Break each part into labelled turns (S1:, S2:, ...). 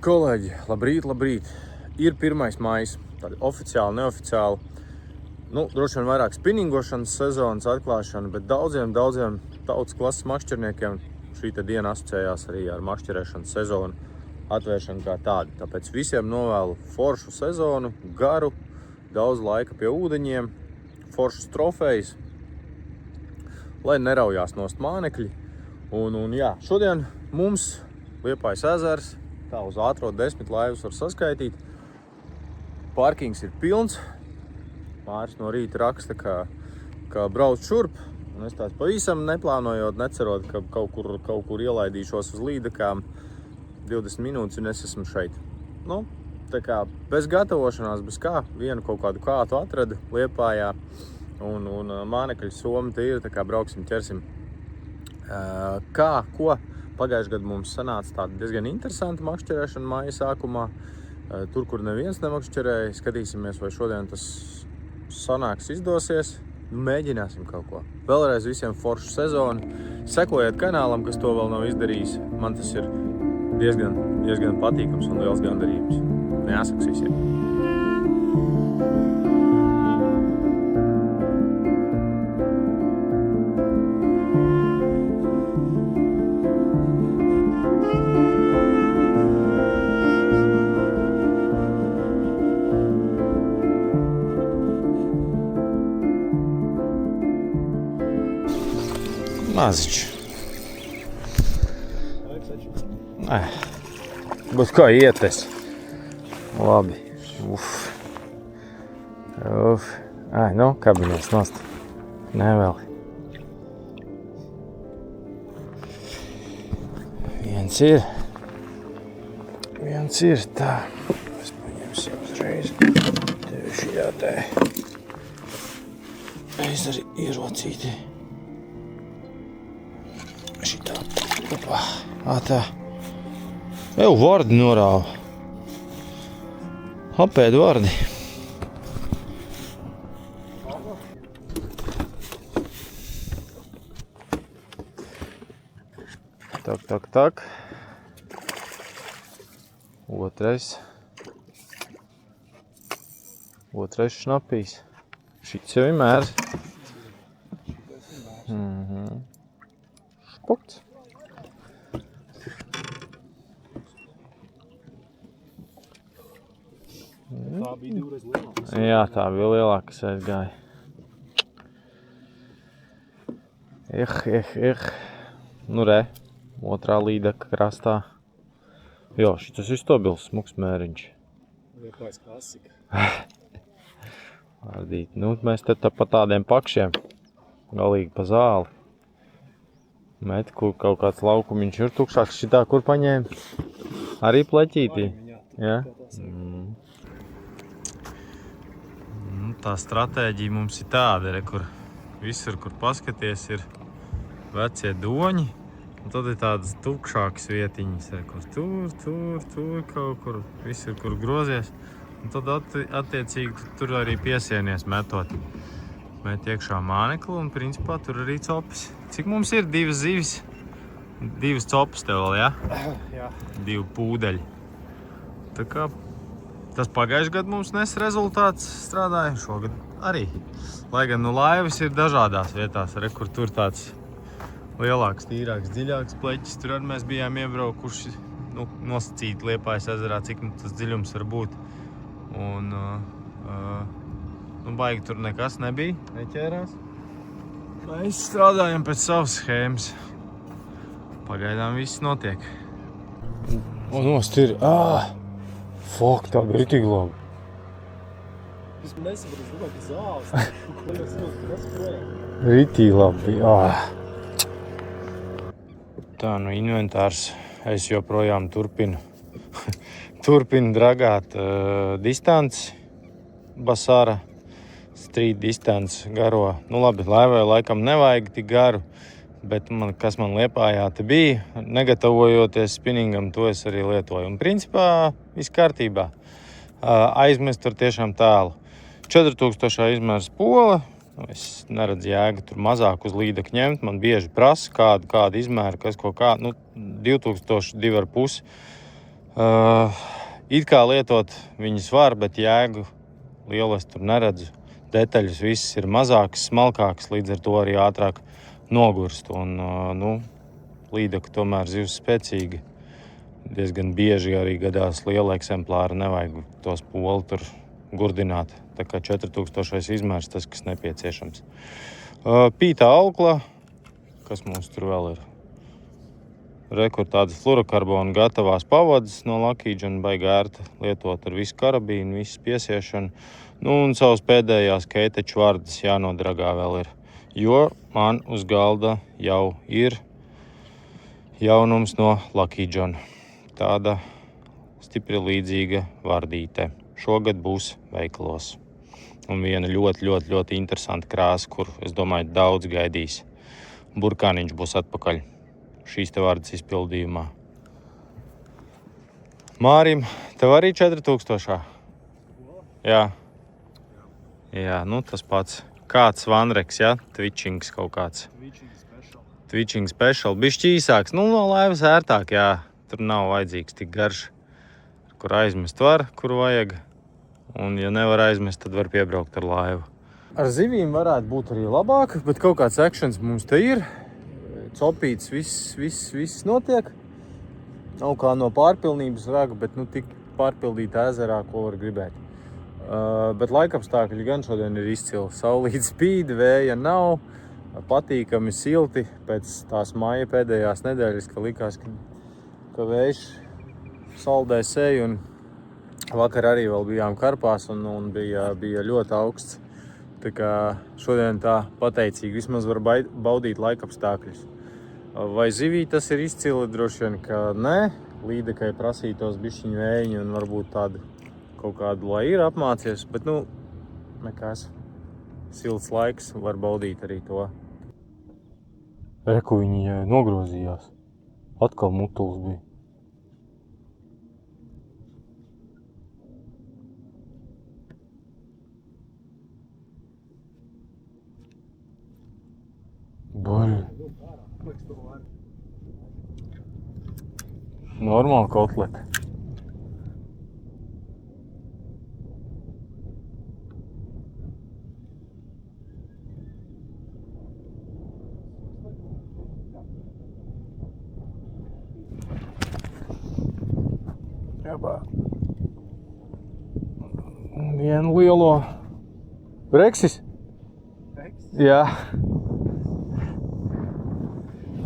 S1: Kolēģi, labrīt. Ir 1. maijs, tāda oficiāli, neoficiāli. Droši vien vairāk spinningošanas sezonas atklāšana, bet daudziem tautas klases makšķerniekiem šī diena asociējās arī ar makšķerēšanas sezonu atvēršanu kā tādu. Tāpēc visiem novēlu foršu sezonu, garu, daudz laika pie ūdeņiem, foršas trofejas, lai neraujās nost mānekļi. Jā, šodien mums Liepājas ezers, tā uz ātro 10 laivas var saskaitīt. Parkings ir pilns. Māris no rīta raksta, ka brauc šurp. Un es tāds pavisam neplānojot, necerot, ka kaut kur ielaidīšos uz līdekām 20 minūtes un es esmu šeit. Tā kā bez gatavošanās, bez kā, vienu kaut kādu kātu atrada Liepājā. Un mānekļu soma te ir, tā kā brauksim, ķersim. Ko? Pagājušajā gadā mums sanāca tāda diezgan interesanta makšķerēšana māja sākumā. Tur, kur neviens nemakšķerēja, skatīsimies, vai šodien tas sanāks, izdosies. Mēģināsim kaut ko. Vēlreiz visiem foršu sezonu. Sekojiet kanālam, kas to vēl nav izdarījis. Man tas ir diezgan patīkams un liels gandarījums. Jāsaka visiem. Maziņš. Būs kā ietes. Labi. Kabinies nost. Nē, vēl. Viens ir tā. Es paņemšu uzreiz. Tev šajā te. Es arī ierocīti. Šitā. Tā. Jau vardi norāva. Apēd vardi. Tak. Otrais šnapīs. Šits jau ir mērs. Špokts.
S2: Tā bija divreiz lielāka.
S1: Jā, tā bija lielāka, kas aizgāja. Re, otrā līdeka krastā. Jo, šitas ir stabils smuks mēriņš.
S2: Liepājas klasika.
S1: Vārdīt. Mēs te pa tādiem pakšiem, galīgi pa zāli. Met, kur kaut kāds laukumiņš ir tukšāks. Šitā, kur paņēma? Arī pleķītī? Jā? Tā stratēģija mums ir tāda, kur visur, kur paskaties, ir vecie doņi. Un tad ir tādas tukšākas vietiņas, kur tur kaut kur, visur, kur grozies. Un tad attiecīgi tur arī piesienies metot. Met iekšā mānekli un principā tur arī copis. Cik mums ir? 2 zivis? 2 copis tev vēl, ja?
S2: Jā.
S1: 2 pūdeļi. Tā kā tas pagājušajā gadā mums nes rezultāts strādāja, šogad arī. Lai gan laivas ir dažādās vietās, kur tur tāds lielāks, tīrāks, dziļāks pleķis. Tur arī mēs bijām iebraukuši, nosacīti Liepājas ezerā, cik tas dziļums var būt. Un baigi tur nekas nebija, neķērās. Mēs strādājam pēc savas schēmas. Pagaidām viss notiek. Un nost ir, Fok, tā bija ritīgi labi.
S2: Es nesaprotu, es domāju, ka zāles. Ko jau saprotu, kas projām?
S1: Ritīgi labi. Tā, inventārs. Es joprojām turpinu dragāt distanci basāra. Street distance garo. Labi, laivai laikam nevajag tik garu, bet kas man Liepājā te bija, negatavojoties spinningam, to es arī lietoju. Un principā viss kārtībā. Aizmest tur tiešām tālu. 4000 izmērs pola. Es neredzu jēgu tur mazāk uz līdekļu ņemt. Man bieži prasa kādu izmēru, kas ko kā. 2000, 2,5. It kā lietot viņas var, bet jēgu lielu es tur neredzu. Detaļas viss ir mazākas, smalkākas, līdz ar to arī ātrāk nogurst. Un, līdaka tomēr zivs spēcīgi. Diezgan bieži arī gadās liela eksemplāra, nevajag tos poli tur gurdināt. Tā kā 4000 izmērs tas, kas nepieciešams. Pīta aukla, kas mums tur vēl ir? Rekur tādas fluorokarbona gatavās pavadas no Lucky John, baigā ērta lietot ar visu karabīnu, visu piesiešanu. Un savus pēdējās keiteču vārdas jānodragā vēl ir, jo man uz galda jau ir jaunums no Lucky John. Tāda stipri līdzīga vardīte. Šogad būs veikalos. Un viena ļoti interesanta krāsa, kur, es domāju, daudz gaidīs. Burkāniņš būs atpakaļ šīs te vārdas izpildījumā. Mārim, tev arī 4000? Jā. Jā, tas pats. Kāds vanreks, ja? Twitchings kaut kāds. Twitching special. Bišķi īsāks. No laivas ērtāk, jā. Tur nav vajadzīgs tik garš. Kur aizmest var, kur vajag. Un, ja nevar aizmest, tad var piebraukt ar laivu. Ar zivīm varētu būt arī labāk, bet kaut kāds actions mums te ir. Copīts, viss notiek. Nav kā no pārpilnības raga, bet tik pārpildīta ezerā, ko var gribēt. Bet laikapstākļi gan šodien ir izcili. Saulīt spīd, vēja nav, patīkami silti. Pēc tās maija pēdējās nedēļas, ka likās, ka vējš saldē seju, un vakar arī vēl bijām Karpās, un bija ļoti augsts. Tā kā šodien tā pateicīgi, vismaz var baudīt laikapstākļus. Vai zivī tas ir izcili? Droši vien, ka nē. Līdekai prasītos bišķiņu vējiņu un varbūt tādu kaut kādu, lai ir apmācies, bet nekas. Silts laiks, var baudīt arī to. Reku viņi nogrozījās. Atkal mutuls bija. Boļi. Normāli kotleti. Jābā. Vienu lielo breksis. Jā.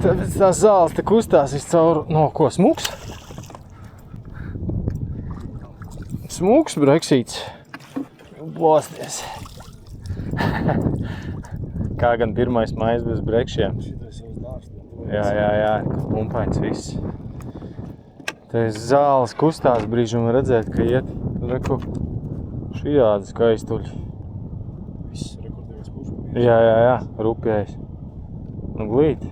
S1: Tāpēc tās zāles te kustās viscaur, ko, smuks? Smuks breksīts. Blosties. Kā gan 1. maijs bez brekšiem. Jā, pumpains viss. Te zāles kustās brīžam redzēt, ka iet, reku, šijādi skaistuļi.
S2: Viss rekordīgais pušs.
S1: Jā, rupjais. Glīt.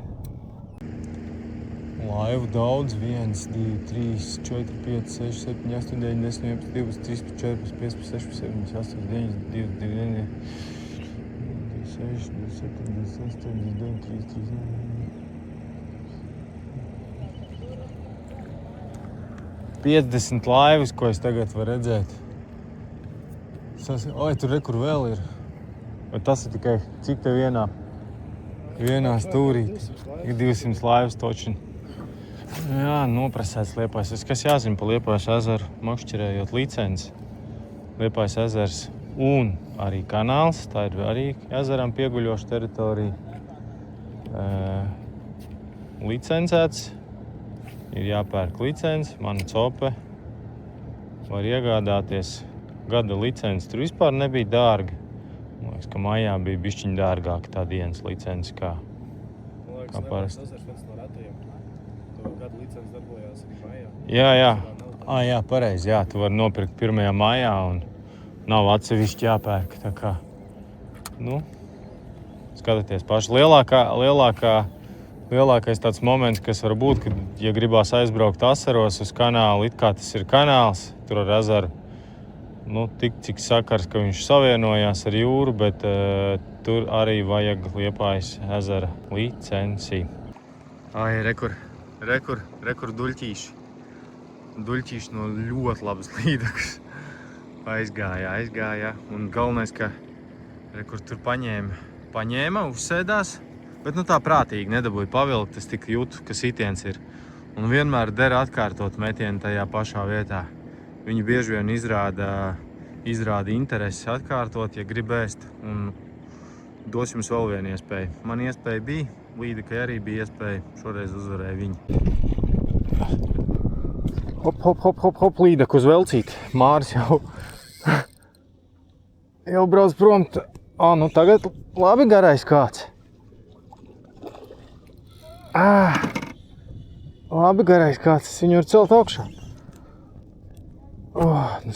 S1: Laivu daudz, 1, 2, 3, 4, 5, 6, 7, 8, 9, 10, 11, 12, 13, 14, 15, 16, 17, 18, 19, 20, 21, 26, 27, 28, 29, 30, 50 laivas, ko es tagad varu redzēt. Oi, tur rekur vēl ir. Vai tas ir tikai, cik te vienā stūrī? 200 laivas točini. Jā, noprasēts Liepājas. Kas jāzina pa Liepājas ezeru, makšķerējot licenci. Liepājas ezers un arī kanāls. Tā ir arī ezeram pieguļoša teritorija. Licencēts. Ir jāpērk licenci. Mana cope var iegādāties. Gada licenci tur vispār nebija dārga. Man liekas, ka maijā bija bišķiņ dārgāka tā dienas licenci kā parasti.
S2: Gada licenci darbojās arī maijā.
S1: Jā, pareizi. Jā, tu vari nopirkt 1. maijā un nav atsevišķi jāpērk. Tā kā, skatieties paši. Lielākais tāds moments, kas var būt, kad, ja gribās aizbraukt asaros uz kanālu, it kā tas ir kanāls, tur ar ezeru, tik cik sakars, ka viņš savienojās ar jūru, bet tur arī vajag Liepājas ezera licenci. Rekur duļķīši. Duļķīši no ļoti labas līdekas. Aizgāja. Un galvenais, ka kur tur paņēma, uzsēdās. Bet tā prātīgi nedabūja pavilkt, es tik jūtu, ka sitiens ir. Un vienmēr der atkārtot metienu tajā pašā vietā. Viņi bieži vien izrāda interesi atkārtot, ja grib ēst. Un dos jums vēl vienu iespēju. Man iespēja bija, līdekai arī bija iespēja, šoreiz uzvarēja viņi. Hop, līdeku uz velcīt. Māris jau brauc prom. Tagad labi garais kāds. Labi garais kāds, es viņu varu celt augšā.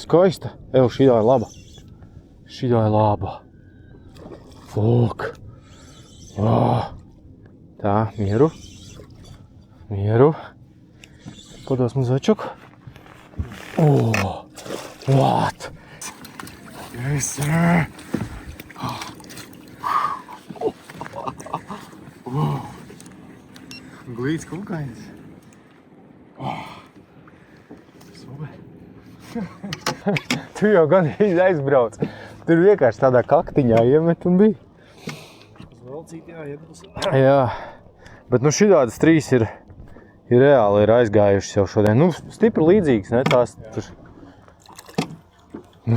S1: Skaista. Šitā ir laba. Lūk. Tā, mieru. Pados man začuku. What? Yes, sir. Glīts kukainis. Super. Tu jau gandrīz aizbrauc. Tur vienkārši tādā kaktiņā iemet un bija.
S2: Uz velcīt jāiet.
S1: Jā. Bet šitādas 3 ir reāli aizgājušas jau šodien. Stipri līdzīgas, ne? Tās tur.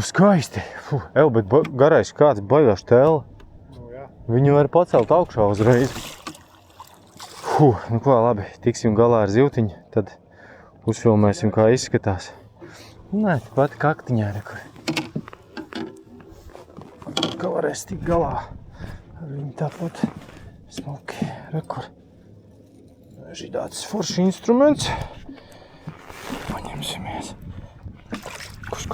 S1: Skaisti. Bet garais kāds baigāši tēla. Viņu var pacelt augšā uzreiz. Labi, tiksim galā ar zivtiņu, tad uzfilmēsim, kā izskatās. Nē, pat kaktiņā nekur. Kā varēs tikt galā ar viņu tāpat smuki. Rekur. Šitāds forši instruments. Paņemsimies. Kuš.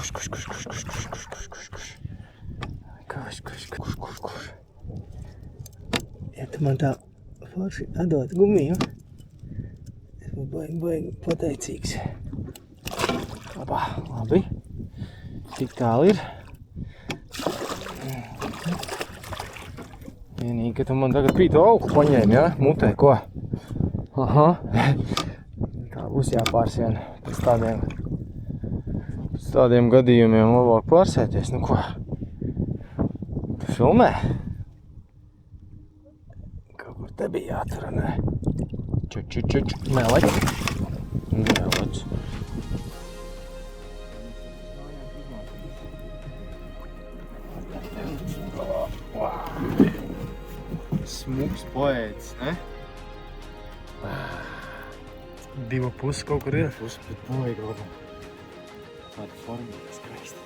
S1: Ja tu man tā forši atdot gumiju, es būtu baigi pateicīgs. Labi. Tik tālu ir. Vienīgi, ka tu man tagad pītu auku paņēmi, ja? Mutē, ko? Tā būs jāpārsien pēc tādiem gadījumiem labāk pārsēties. Ko? Tu filmē? Te bija jātur, ne? Meleķi. Smuks poēts, ne? 2,5 kaut kur ir. Bet baigi labam. Tāda forma, skaisti.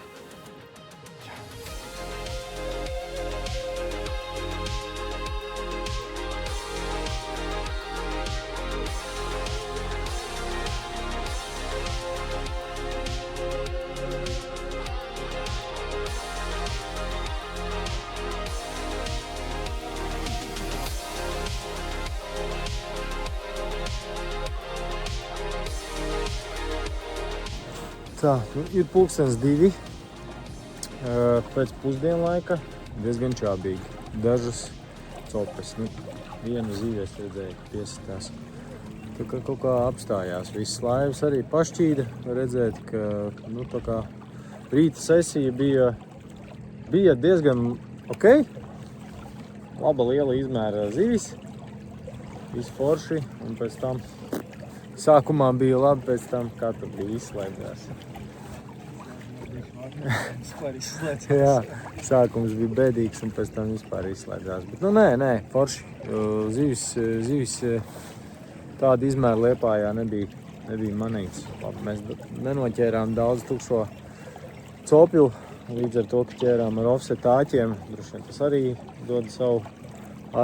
S1: Tā, ir 2:00 pēc pusdienlaika, diezgan čābīgi. Dažas copes, vienu zīves redzēju, piesitās. Tā kā kaut kā apstājās, viss laivas arī pašķīda, redzēt, ka, tā kā rīta sesija bija diezgan ok. Laba liela izmēra zivis, viss forši, un pēc tam sākumā bija labi, pēc tam kā tur bija izslēdzās.
S2: Vispār izslēdzās.
S1: Jā, sākums bija bēdīgs un pēc tam vispār izslēdzās. Bet nē, forši. Zivis tāda izmēra Liepājā nebija manīts. Labi, mēs nenoķērām daudz tukšo copju, līdz ar to, ka ķērām ar offset āķiem. Droši vien tas arī dod savu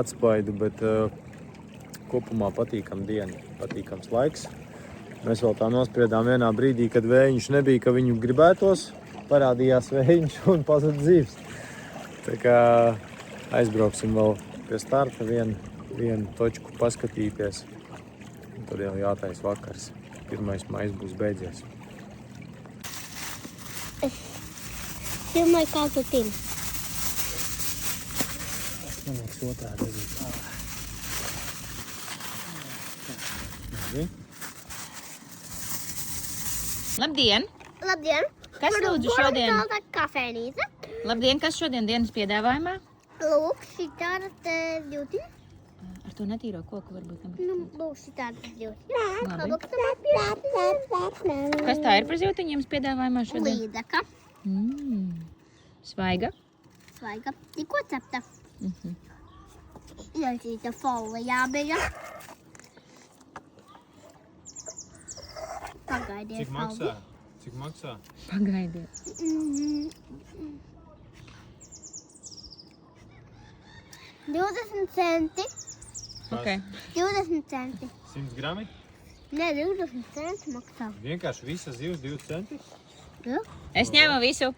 S1: atspaidu, bet kopumā patīkam diena, patīkams laiks. Mēs vēl tā nospriedām vienā brīdī, kad vējiņš nebija, ka viņu gribētos. Parādījās vējiņš un pazuda zivs. Tā kā aizbrauksim vēl pie starta, vienu točku paskatīties. Un tad jau jātais vakars. 1. maijs būs beidzies.
S3: Es filmēju kā tu tim.
S2: Man liekas otrādi arī.
S4: Labdien!
S3: Labdien!
S4: Kas lūdzu šodien?
S3: Tā kafēnīte.
S4: Labdien, kas šodien dienas piedāvājumā?
S3: Lūk, šitā te jūtiņa.
S4: Ar to netīro koku varbūt nebūs.
S3: Nu, lūk, šitā te jūtiņa.
S4: Labi. Kas tā ir par zīltiņu jums piedāvājumā šodien?
S3: Līdaka.
S4: Svaiga.
S3: Svaiga. Tikko cepta. Ietīta folijā bija. Pagaidiet,
S1: Cik maksā? Cik maksā?
S4: Pagaidiet.
S3: 20 centi.
S4: Ok.
S3: 20 centi.
S1: 100 grami?
S3: Nē, 20 centi maksā.
S1: Vienkārši visas zivs 20 centi?
S3: Ja?
S4: Es ņēmu visu.